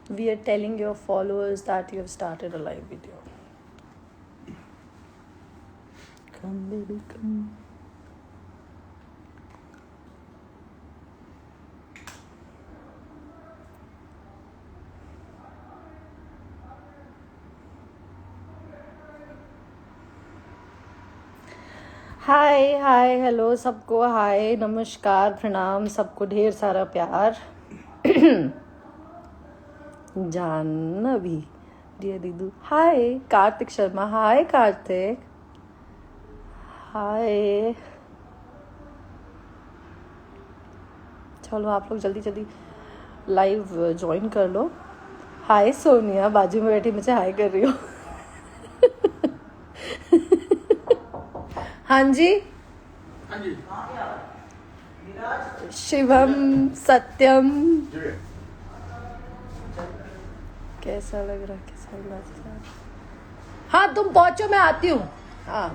We are telling your followers that you have started a live video. Come, baby, come. Hi hi hello सबको, हाय नमस्कार प्रणाम सबको, ढेर सारा प्यार। जानवी डियर दीदू, हाय कार्तिक शर्मा, हाय कार्तिक, हाय। चलो आप लोग जल्दी जल्दी लाइव ज्वाइन कर लो। हाय सोनिया, बाजू में बैठी मुझे हाय कर रही हो। हाँ जी, शिवम सत्यम, कैसा लग रहा है, कैसा लग रहा है? हाँ तुम पहुंचो, मैं आती हूँ। हाँ,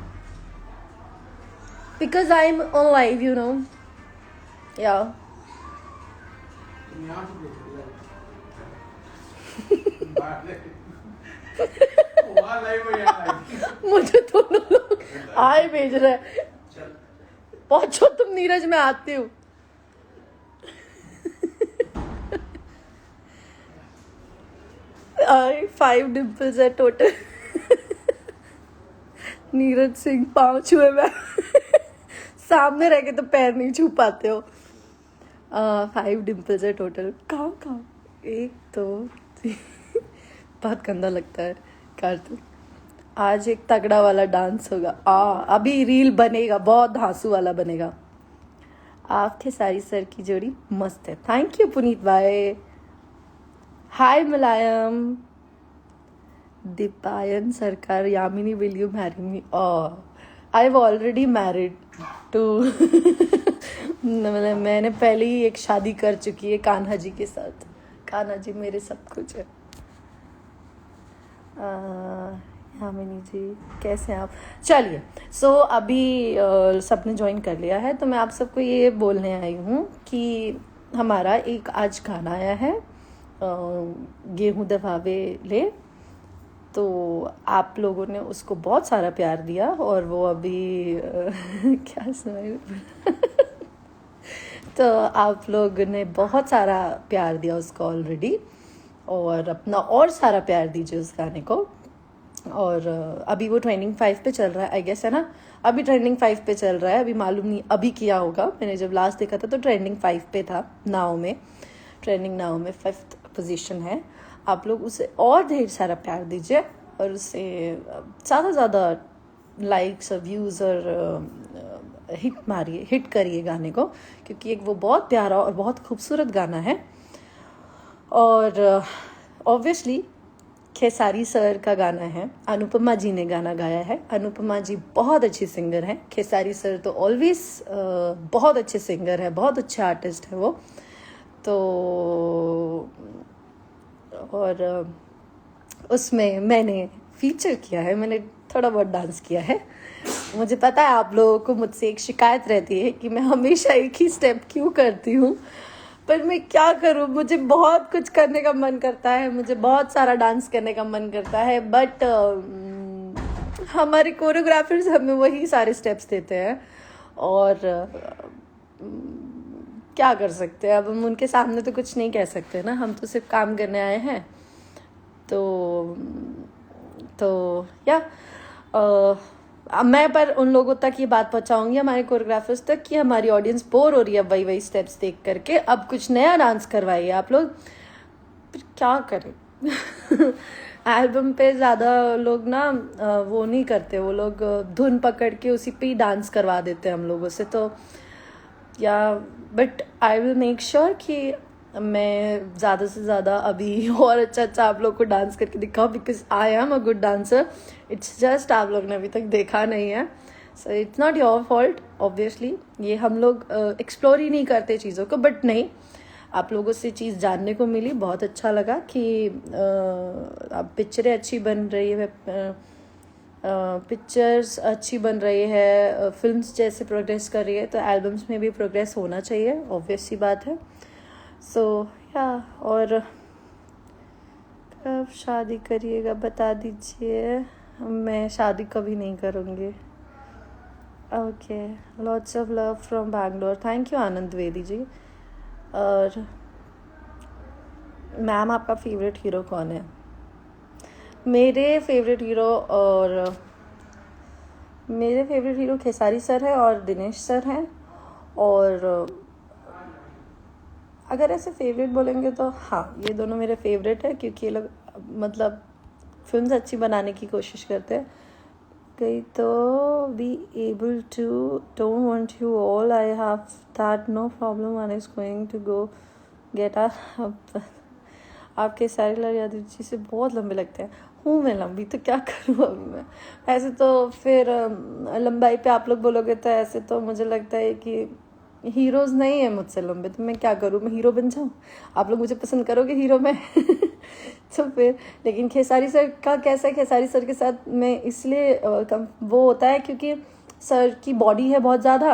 because I am on live, you know. या मुझे दोनों लोग हाय भेज रहे हैं। पहुंचो तुम नीरज, मैं आती हूँ। फाइव डिम्पल्स है टोटल। नीरज सिंह, पाँव छुए मैं। सामने रह के तो पैर नहीं छू पाते हो। 5 डिम्पल्स है टोटल। कहाँ एक तो बहुत गंदा लगता है कार्तिक। आज एक तगड़ा वाला डांस होगा। अभी रील बनेगा, बहुत धांसू वाला बनेगा। आपके सारी सर की जोड़ी मस्त है। थैंक यू पुनीत भाई। हाय Mulayam, Dipayan Sarkar, Yamini will you marry me? I have already married to मतलब मैंने पहले ही एक शादी कर चुकी है कान्हा जी के साथ। कान्हा जी मेरे सब कुछ है। यामिनी जी कैसे हैं आप? चलिए, सो अभी सबने ज्वाइन कर लिया है, तो मैं आप सबको ये बोलने आई हूँ कि हमारा एक आज गाना आया है, गेहूं दबावे ले। तो आप लोगों ने उसको बहुत सारा प्यार दिया और वो अभी क्या सुनाई तो आप लोग ने बहुत सारा प्यार दिया उसको ऑलरेडी, और अपना और सारा प्यार दीजिए उस गाने को। और अभी वो ट्रेंडिंग 5 पे चल रहा है, आई गेस, है ना? अभी ट्रेंडिंग 5 पे चल रहा है। अभी मालूम नहीं अभी किया होगा, मैंने जब लास्ट देखा था तो ट्रेंडिंग 5 पे था। नाउ में ट्रेंडिंग नाउ में 5th पोजीशन है। आप लोग उसे और ढेर सारा प्यार दीजिए और उसे ज़्यादा ज़्यादा लाइक्स और व्यूज़ और हिट करिए गाने को, क्योंकि एक वो बहुत प्यारा और बहुत खूबसूरत गाना है। और ऑब्वियसली खेसारी सर का गाना है, अनुपमा जी ने गाना गाया है। अनुपमा जी बहुत अच्छी सिंगर हैं। खेसारी सर तो ऑलवेज बहुत अच्छे सिंगर है, बहुत अच्छे आर्टिस्ट है वो तो। और उसमें मैंने फीचर किया है, मैंने थोड़ा बहुत डांस किया है। मुझे पता है आप लोगों को मुझसे एक शिकायत रहती है कि मैं हमेशा एक ही स्टेप क्यों करती हूँ, पर मैं क्या करूँ, मुझे बहुत कुछ करने का मन करता है, मुझे बहुत सारा डांस करने का मन करता है, बट हमारे कोरियोग्राफर्स हमें वही सारे स्टेप्स देते हैं और क्या कर सकते हैं। अब हम उनके सामने तो कुछ नहीं कह सकते ना, हम तो सिर्फ काम करने आए हैं। तो या मैं पर उन लोगों तक ये बात पहुंचाऊंगी, हमारे कोरियोग्राफर्स तक, कि हमारी ऑडियंस बोर हो रही है वही वही स्टेप्स देख करके। अब कुछ नया डांस करवाइए आप लोग। क्या करें एल्बम पे ज़्यादा लोग ना वो नहीं करते, वो लोग धुन पकड़ के उसी पे ही डांस करवा देते हैं हम लोगों से। तो या but I will make sure कि मैं ज़्यादा से ज़्यादा अभी और अच्छा आप लोग को डांस करके दिखाऊँ, because I am a good dancer. It's just आप लोग ने अभी तक देखा नहीं है, so it's not your fault obviously. ये हम लोग एक्सप्लोर ही नहीं करते चीज़ों को, बट नहीं, आप लोगों से चीज़ जानने को मिली, बहुत अच्छा लगा कि अब पिक्चरें अच्छी बन रही है, पिक्चर्स अच्छी बन रही है, फिल्म्स जैसे प्रोग्रेस कर रही है, तो एल्बम्स में भी प्रोग्रेस होना चाहिए, ऑब्वियस सी बात है। सो या और कब शादी करिएगा बता दीजिए, मैं शादी कभी नहीं करूँगी। Okay, lots of love from Bangalore. Thank you Anand Dwivedi ji. और मैम आपका फेवरेट हीरो कौन है? मेरे फेवरेट हीरो खेसारी सर है और दिनेश सर हैं। और अगर ऐसे फेवरेट बोलेंगे तो हाँ, ये दोनों मेरे फेवरेट है, क्योंकि ये लोग मतलब फिल्म्स अच्छी बनाने की कोशिश करते हैं। कई तो be able to don't want you all, I have that no problem, one is going to go get आपके सारे लड़ यादव जी से बहुत लंबे लगते हैं। हूँ मैं लंबी तो क्या करूँ अभी मैं। ऐसे तो फिर लंबाई पे आप लोग बोलोगे तो ऐसे तो मुझे लगता है कि हीरोज़ नहीं है मुझसे लंबे, तो मैं क्या करूँ, मैं हीरो बन जाऊँ? आप लोग मुझे पसंद करोगे हीरो में? तो फिर लेकिन खेसारी सर का कैसा है, खेसारी सर के साथ मैं इसलिए वो होता है क्योंकि सर की बॉडी है बहुत ज़्यादा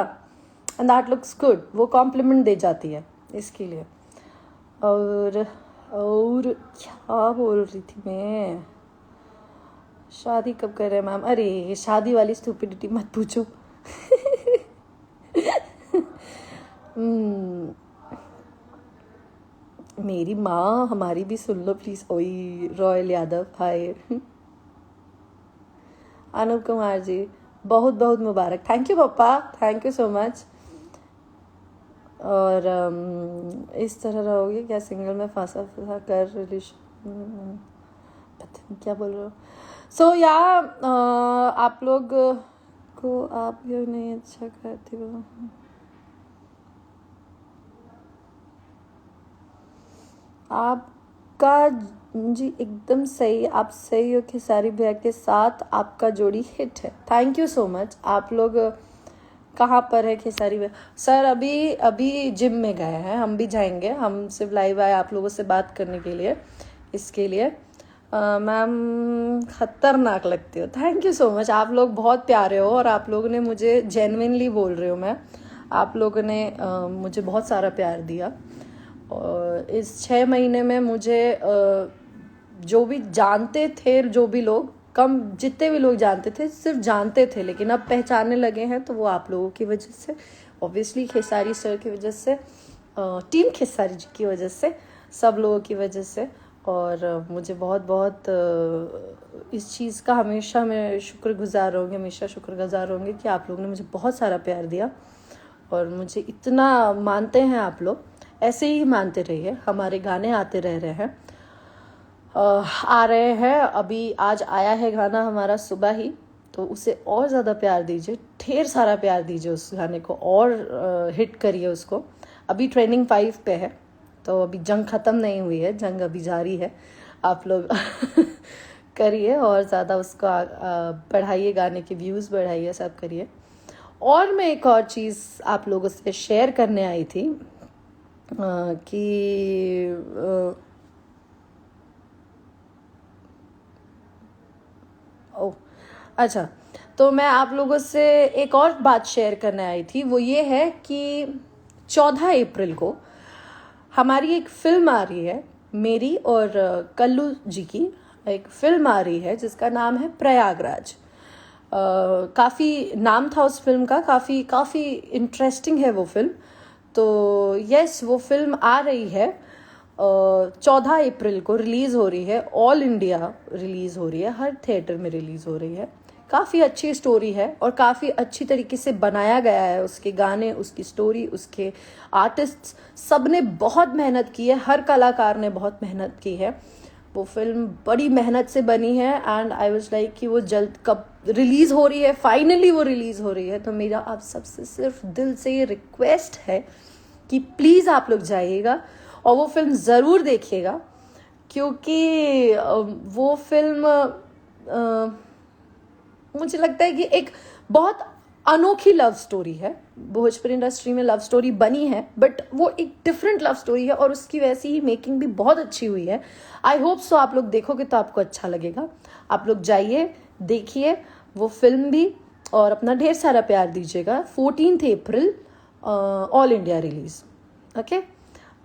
एंड दैट लुक्स गुड, वो कॉम्प्लीमेंट दे जाती है इसके लिए। और क्या बोल रही थी मैं? शादी कब कर रहे हैं मैम? अरे शादी वाली स्टूपिडिटी मत पूछो। मेरी माँ हमारी भी सुन लो प्लीज। ओई रॉयल यादव हाय। अनूप कुमार जी बहुत बहुत मुबारक। थैंक यू पापा, थैंक यू सो मच। और इस तरह रहोगे क्या सिंगल में फंसा कर रिलेशन? पता नहीं क्या बोल रहे हो। सो या आप लोग को आप ये नहीं अच्छा करती हो। आपका जी एकदम सही, आप सही हो। खेसारी भैया के साथ आपका जोड़ी हिट है। Thank you so much. आप लोग कहाँ पर है खेसारी भैया? सर अभी जिम में गए हैं, हम भी जाएंगे। हम सिर्फ लाइव आए आप लोगों से बात करने के लिए, इसके लिए। मैम खतरनाक लगती हो। Thank you so much. आप लोग बहुत प्यारे हो और आप लोगों ने मुझे जेन्युइनली बोल रही हूँ मैं, आप लोगों ने मुझे बहुत सारा प्यार दिया। और इस 6 महीने में मुझे जो भी जानते थे, जो भी लोग कम जितने भी लोग जानते थे सिर्फ जानते थे, लेकिन अब पहचानने लगे हैं, तो वो आप लोगों की वजह से, ऑब्वियसली खेसारी सर की वजह से, टीम खेसारी जी की वजह से, सब लोगों की वजह से। और मुझे बहुत बहुत इस चीज़ का हमेशा मैं शुक्रगुजार रहूँगी, हमेशा शुक्रगुजार रहूँगी कि आप लोगों ने मुझे बहुत सारा प्यार दिया और मुझे इतना मानते हैं आप लोग। ऐसे ही मानते रहिए। हमारे गाने आते रह रहे हैं, आ रहे हैं। अभी आज आया है गाना हमारा सुबह ही, तो उसे और ज़्यादा प्यार दीजिए, ढेर सारा प्यार दीजिए उस गाने को, और हिट करिए उसको। अभी ट्रेंडिंग 5 पे है, तो अभी जंग ख़त्म नहीं हुई है, जंग अभी जारी है। आप लोग करिए और ज़्यादा उसको बढ़ाइए, गाने के व्यूज़ बढ़ाइए, सब करिए। और मैं एक और चीज़ आप लोगों से शेयर करने आई थी कि ओह अच्छा, तो मैं आप लोगों से एक और बात शेयर करने आई थी। वो ये है कि 14 अप्रैल को हमारी एक फिल्म आ रही है, मेरी और कल्लू जी की एक फिल्म आ रही है जिसका नाम है प्रयागराज। काफ़ी नाम था उस फिल्म का, काफ़ी इंटरेस्टिंग है वो फिल्म। तो यस, वो फिल्म आ रही है, 14 अप्रैल को रिलीज़ हो रही है, ऑल इंडिया रिलीज़ हो रही है, हर थिएटर में रिलीज़ हो रही है। काफ़ी अच्छी स्टोरी है और काफ़ी अच्छी तरीके से बनाया गया है। उसके गाने, उसकी स्टोरी, उसके आर्टिस्ट, सब ने बहुत मेहनत की है, हर कलाकार ने बहुत मेहनत की है। वो फिल्म बड़ी मेहनत से बनी है एंड आई वाज लाइक कि वो जल्द कब रिलीज़ हो रही है, फाइनली वो रिलीज़ हो रही है। तो मेरा आप सबसे सिर्फ दिल से ये रिक्वेस्ट है कि प्लीज़ आप लोग जाइएगा और वो फिल्म ज़रूर देखिएगा, क्योंकि वो फिल्म मुझे लगता है कि एक बहुत अनोखी लव स्टोरी है। भोजपुरी इंडस्ट्री में लव स्टोरी बनी है, बट वो एक डिफरेंट लव स्टोरी है और उसकी वैसी ही मेकिंग भी बहुत अच्छी हुई है। आई होप सो आप लोग देखोगे तो आपको अच्छा लगेगा। आप लोग जाइए, देखिए वो फिल्म भी, और अपना ढेर सारा प्यार दीजिएगा। 14 अप्रैल ऑल इंडिया रिलीज, ओके।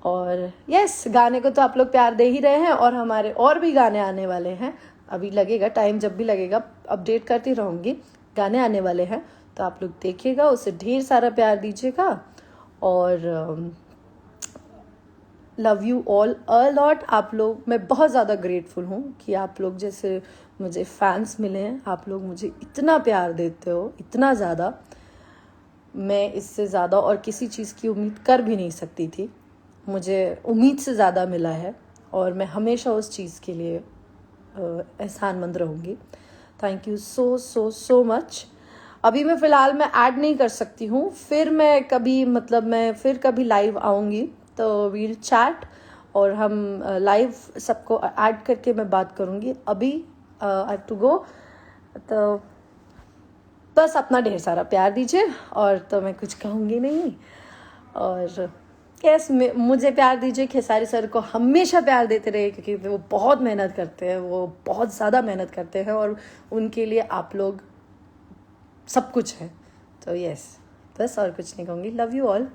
और यस, गाने को तो आप लोग प्यार दे ही रहे हैं, और हमारे और भी गाने आने वाले हैं। अभी लगेगा टाइम, जब भी लगेगा अपडेट करती रहूँगी। गाने आने वाले हैं तो आप लोग देखिएगा, उसे ढेर सारा प्यार दीजिएगा। और love you all a lot. आप लोग, मैं बहुत ज़्यादा ग्रेटफुल हूँ कि आप लोग जैसे मुझे फैंस मिले हैं। आप लोग मुझे इतना प्यार देते हो, इतना ज़्यादा। मैं इससे ज़्यादा और किसी चीज़ की उम्मीद कर भी नहीं सकती थी। मुझे उम्मीद से ज़्यादा मिला है, और मैं हमेशा उस चीज़ के लिए एहसानमंद रहूँगी। Thank you so so so much. अभी मैं फ़िलहाल मैं ऐड नहीं कर सकती हूँ, फिर मैं कभी, मतलब मैं फिर कभी लाइव आऊँगी तो वील चैट, और हम लाइव सबको ऐड करके मैं बात करूँगी। अभी आई हैव टू गो। तो बस अपना ढेर सारा प्यार दीजिए, और तो मैं कुछ कहूँगी नहीं। और यस, मुझे प्यार दीजिए, खेसारी सर को हमेशा प्यार देते रहे, क्योंकि वो बहुत मेहनत करते हैं, वो बहुत ज़्यादा मेहनत करते हैं, और उनके लिए आप लोग सब कुछ है। तो यस, बस और कुछ नहीं कहूँगी। Love you all.